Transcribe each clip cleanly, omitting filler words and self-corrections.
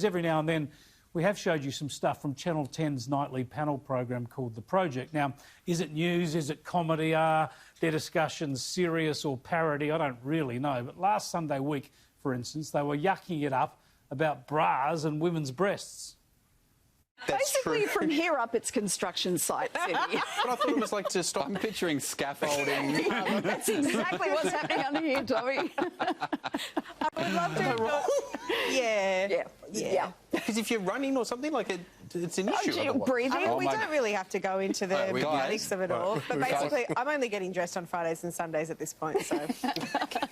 Every now and then we have showed you some stuff from Channel 10's nightly panel program called The Project. Now, is it news? Is it comedy? Are their discussions serious or parody? I don't really know. But last Sunday week, for instance, they were yucking it up about bras and women's breasts. That's basically true. From here up, it's construction sites. But I thought it was like to stop. I'm picturing scaffolding. That's exactly what's happening under here, Tommy. I would love to. Yeah. Because if you're running or something, like it's an issue. Breathing. We don't really have to go into the mechanics of it all. But basically, I'm only getting dressed on Fridays and Sundays at this point, so...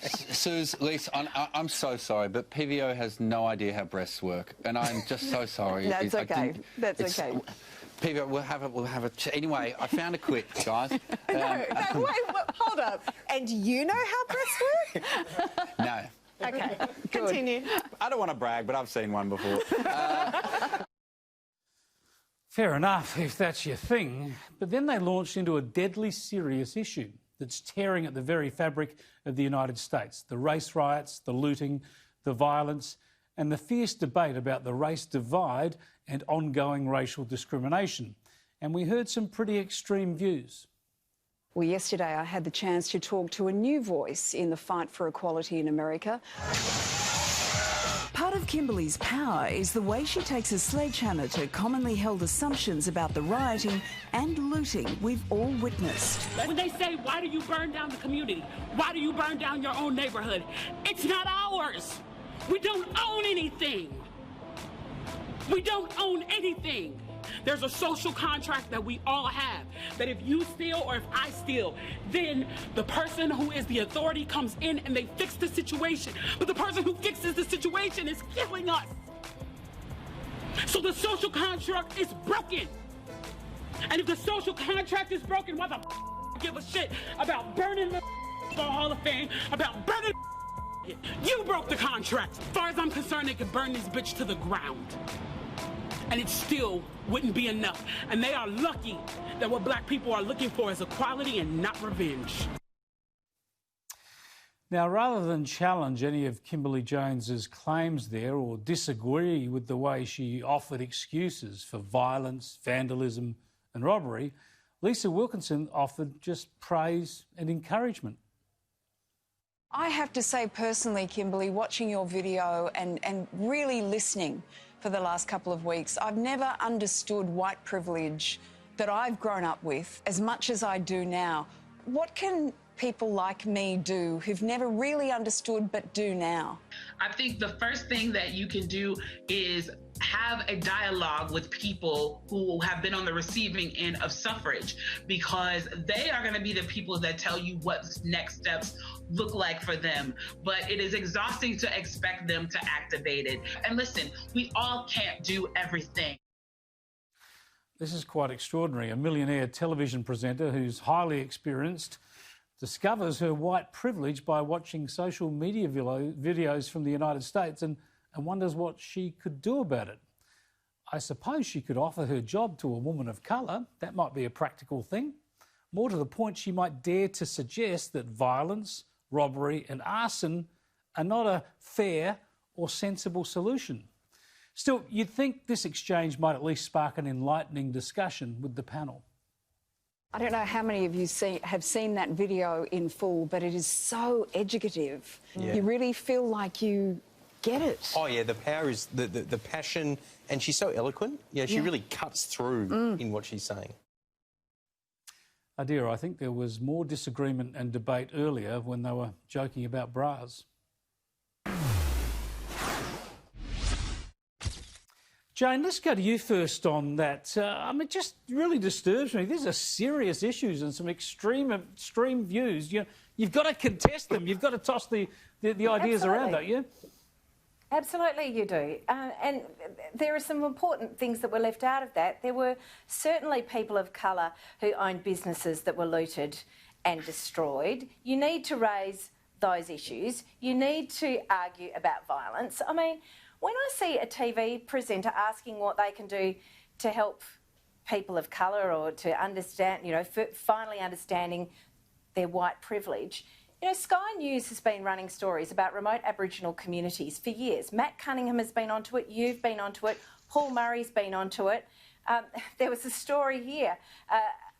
Suze, Lise, I'm so sorry, but PVO has no idea how breasts work, and I'm just so sorry. That's okay. That's okay. PVO, we'll have a... Anyway, I found a quit, guys. No, wait, hold up. And you know how breasts work? No. OK, continue. I don't want to brag, but I've seen one before. Fair enough, if that's your thing. But then they launched into a deadly serious issue that's tearing at the very fabric of the United States. The race riots, the looting, the violence, and the fierce debate about the race divide and ongoing racial discrimination. And we heard some pretty extreme views. Well, yesterday I had the chance to talk to a new voice in the fight for equality in America. Part of Kimberley's power is the way she takes a sledgehammer to commonly held assumptions about the rioting and looting we've all witnessed. When they say, why do you burn down the community? Why do you burn down your own neighbourhood? It's not ours. We don't own anything. We don't own anything. There's a social contract that we all have, that if you steal or if I steal, then the person who is the authority comes in and they fix the situation. But the person who fixes the situation is killing us. So the social contract is broken. And if the social contract is broken, why the give a shit about burning the Hall of Fame, about burning You broke the contract. As far as I'm concerned, they could burn this bitch to the ground. And it still wouldn't be enough. And they are lucky that what black people are looking for is equality and not revenge. Now, rather than challenge any of Kimberly Jones's claims there or disagree with the way she offered excuses for violence, vandalism and robbery, Lisa Wilkinson offered just praise and encouragement. I have to say personally, Kimberly, watching your video and really listening for the last couple of weeks, I've never understood white privilege that I've grown up with as much as I do now. What can people like me do who've never really understood but do now? I think the first thing that you can do is have a dialogue with people who have been on the receiving end of suffrage, because they are going to be the people that tell you what next steps look like for them. But it is exhausting to expect them to activate it. And listen, we all can't do everything. This is quite extraordinary. A millionaire television presenter who's highly experienced discovers her white privilege by watching social media videos from the United States and wonders what she could do about it. I suppose she could offer her job to a woman of colour. That might be a practical thing. More to the point, she might dare to suggest that violence, robbery and arson are not a fair or sensible solution. Still, you'd think this exchange might at least spark an enlightening discussion with the panel. I don't know how many of you have seen that video in full, but it is so educative. Yeah. You really feel like you get it. Oh, yeah, the power is the passion, and she's so eloquent. Yeah, she really cuts through in what she's saying. Adira, I think there was more disagreement and debate earlier when they were joking about bras. Jane, let's go to you first on that. I mean, it just really disturbs me. These are serious issues and some extreme views. You've got to contest them. You've got to toss the ideas around, don't you? Absolutely you do. And there are some important things that were left out of that. There were certainly people of colour who owned businesses that were looted and destroyed. You need to raise those issues. You need to argue about violence. I mean, when I see a TV presenter asking what they can do to help people of colour or to understand, finally understanding their white privilege, You know, Sky News has been running stories about remote Aboriginal communities for years. Matt Cunningham has been onto it, you've been onto it, Paul Murray's been onto it. There was a story here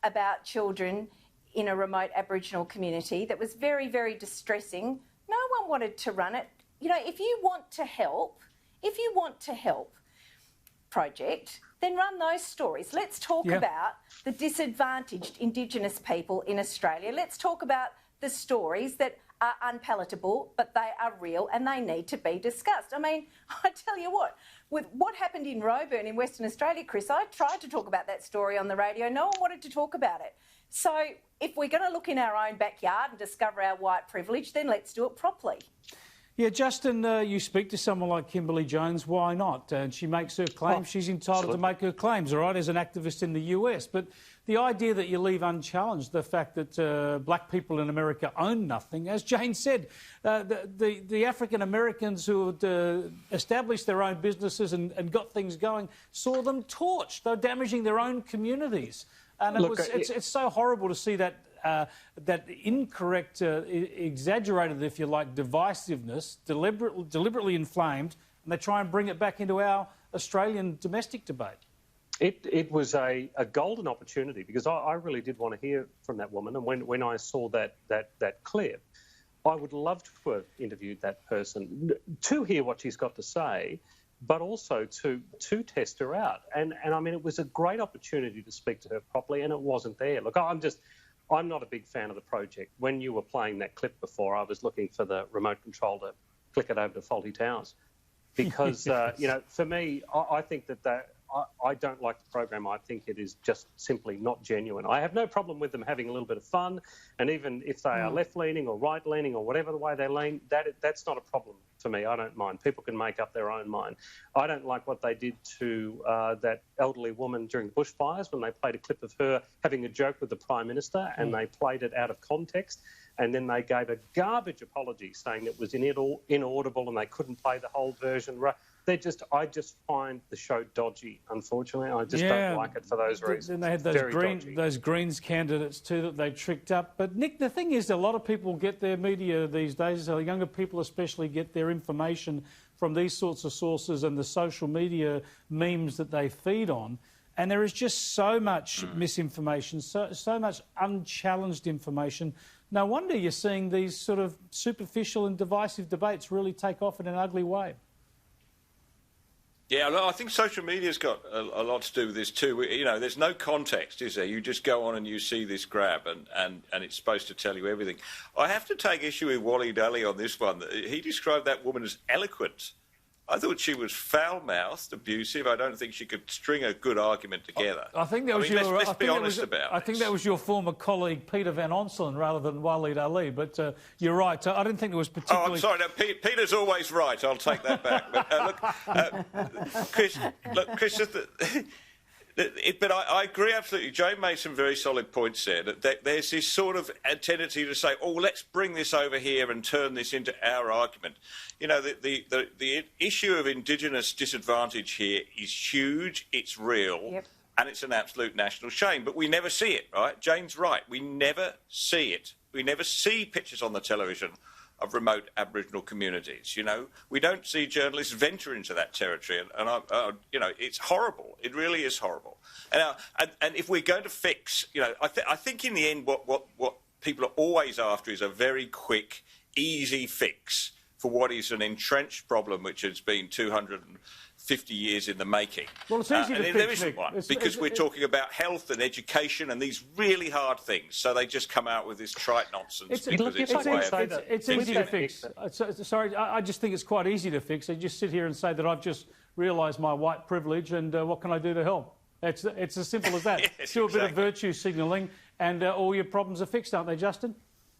about children in a remote Aboriginal community that was very, very distressing. No one wanted to run it. You know, if you want to help, project, then run those stories. Let's talk about the disadvantaged Indigenous people in Australia. Let's talk about the stories that are unpalatable, but they are real and they need to be discussed. I mean, I tell you what, with what happened in Roebourne in Western Australia, Chris, I tried to talk about that story on the radio. No one wanted to talk about it. So if we're going to look in our own backyard and discover our white privilege, then let's do it properly. Yeah, Justin, you speak to someone like Kimberly Jones, why not? And she makes her claims. She's entitled to make her claims, all right, as an activist in the US. But the idea that you leave unchallenged the fact that black people in America own nothing, as Jane said, the African Americans who had established their own businesses and got things going saw them torched. They're damaging their own communities. And it's so horrible to see that that incorrect, exaggerated, if you like, divisiveness, deliberately inflamed, and they try and bring it back into our Australian domestic debate. It was a golden opportunity, because I really did want to hear from that woman, and when I saw that clip, I would love to have interviewed that person to hear what she's got to say, but also to test her out. And I mean, it was a great opportunity to speak to her properly, and it wasn't there. Look, I'm not a big fan of the project. When you were playing that clip before, I was looking for the remote control to click it over to faulty towers, because you know, for me, I think that I don't like the program. I think it is just simply not genuine. I have no problem with them having a little bit of fun, and even if they are left-leaning or right-leaning or whatever the way they lean, that's not a problem for me. I don't mind. People can make up their own mind. I don't like what they did to that elderly woman during the bushfires, when they played a clip of her having a joke with the Prime Minister, and they played it out of context, and then they gave a garbage apology saying it was inaudible and they couldn't play the whole version. I just find the show dodgy, unfortunately. I just don't like it for those reasons. And they had those Greens candidates too that they tricked up. But, Nick, the thing is, a lot of people get their media these days, so younger people especially, get their information from these sorts of sources and the social media memes that they feed on. And there is just so much misinformation, so much unchallenged information. No wonder you're seeing these sort of superficial and divisive debates really take off in an ugly way. Yeah, I think social media's got a lot to do with this too. You know, there's no context, is there? You just go on and you see this grab, and it's supposed to tell you everything. I have to take issue with Wally Daly on this one. He described that woman as eloquent. I thought she was foul-mouthed, abusive. I don't think she could string a good argument together. I think that was let's be honest about it. I think that was your former colleague Peter Van Onselen rather than Waleed Ali. But you're right. I didn't think there was particularly. Oh, I'm sorry. No, Peter's always right. I'll take that back. But Chris, but I agree absolutely. Jane made some very solid points there. That there's this sort of tendency to say, "Oh, let's bring this over here and turn this into our argument." You know, the issue of Indigenous disadvantage here is huge. It's real, and it's an absolute national shame. But we never see it, right? Jane's right. We never see it. We never see pictures on the television of remote Aboriginal communities. You know, we don't see journalists venture into that territory, and you know, it's horrible. It really is horrible. And if we're going to fix, you know, I think in the end, what people are always after is a very quick, easy fix for what is an entrenched problem, which has been 250 years in the making. Well, it's easy to fix, there isn't one, because we're talking about health and education and these really hard things, so they just come out with this trite nonsense. It's easy to fix. Sorry, I just think it's quite easy to fix. I just sit here and say that I've just realised my white privilege and what can I do to help? It's as simple as that. Yes, do a bit of virtue signalling and all your problems are fixed, aren't they, Justin?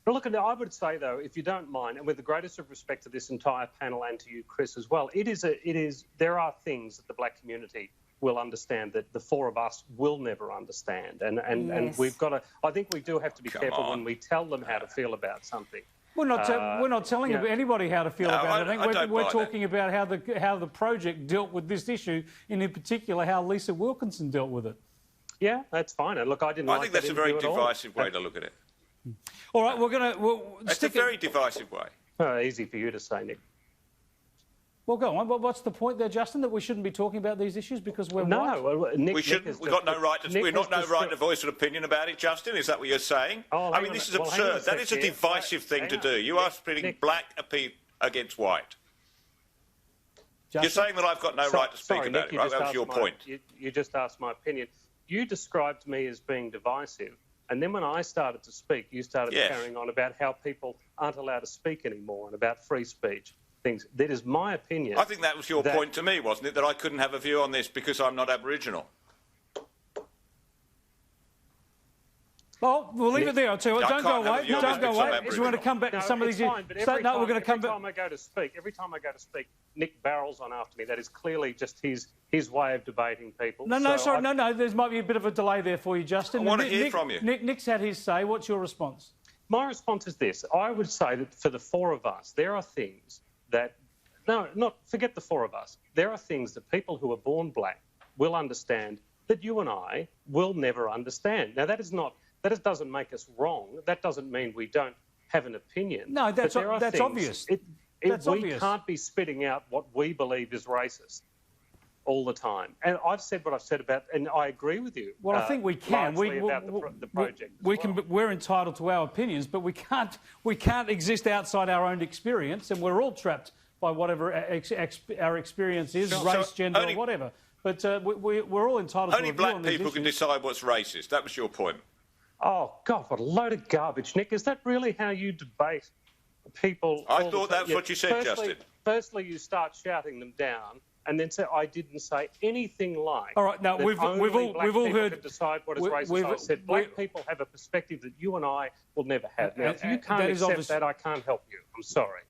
Well, look, I would say, though, if you don't mind, and with the greatest of respect to this entire panel and to you, Chris, as well, there are things that the black community will understand that the four of us will never understand. And we've got to, I think we do have to be careful when we tell them how to feel about something. We're not telling anybody how to feel about it. I think we're talking about how the project dealt with this issue, and in particular how Lisa Wilkinson dealt with it. Yeah, that's fine. And look, I think that's a very divisive way to look at it. All right, we're going to... It's a very divisive way. Easy for you to say, Nick. Well, go on. What's the point there, Justin, that we shouldn't be talking about these issues because we're white? No, well, Nick, we shouldn't. We've got no right to. We've got no right to voice an opinion about it, Justin. Is that what you're saying? Oh, I mean, this is absurd. That is a divisive thing to do. You are splitting black against white. Justin? You're saying that I've got no right to speak about it, right? That was your point. You just asked my opinion. You described me as being divisive, and then when I started to speak, you started carrying on about how people aren't allowed to speak anymore and about free speech. Things. That is my opinion. I think that was your point to me, wasn't it? That I couldn't have a view on this because I'm not Aboriginal. Well, we'll leave it there. I'll tell you what. Don't go away. Don't go away. If you want to come back to some of these... Fine, but every time I go to speak, Nick barrels on after me. That is clearly just his way of debating people. No, there might be a bit of a delay there for you, Justin. I want to hear from you. Nick's had his say. What's your response? My response is this. I would say that for the four of us, there are things that... forget the four of us. There are things that people who are born black will understand that you and I will never understand. Now, that doesn't make us wrong. That doesn't mean we don't have an opinion. No, that's obvious. We can't be spitting out what we believe is racist all the time. And I've said what I've said about, and I agree with you. Well, I think we can. About the project. We're entitled to our opinions, but we can't exist outside our own experience, and we're all trapped by whatever our experience is, race, gender, or whatever. But we're all entitled to a view on these issues. Only black people can decide what's racist. That was your point. Oh, God, what a load of garbage, Nick. Is that really how you debate people? I thought that's what you said, Justin. Firstly, you start shouting them down, and then say, I didn't say anything like... All right, now, we've all heard... decide what is racist. I said black people have a perspective that you and I will never have. Now, if you can't accept that, I can't help you. I'm sorry.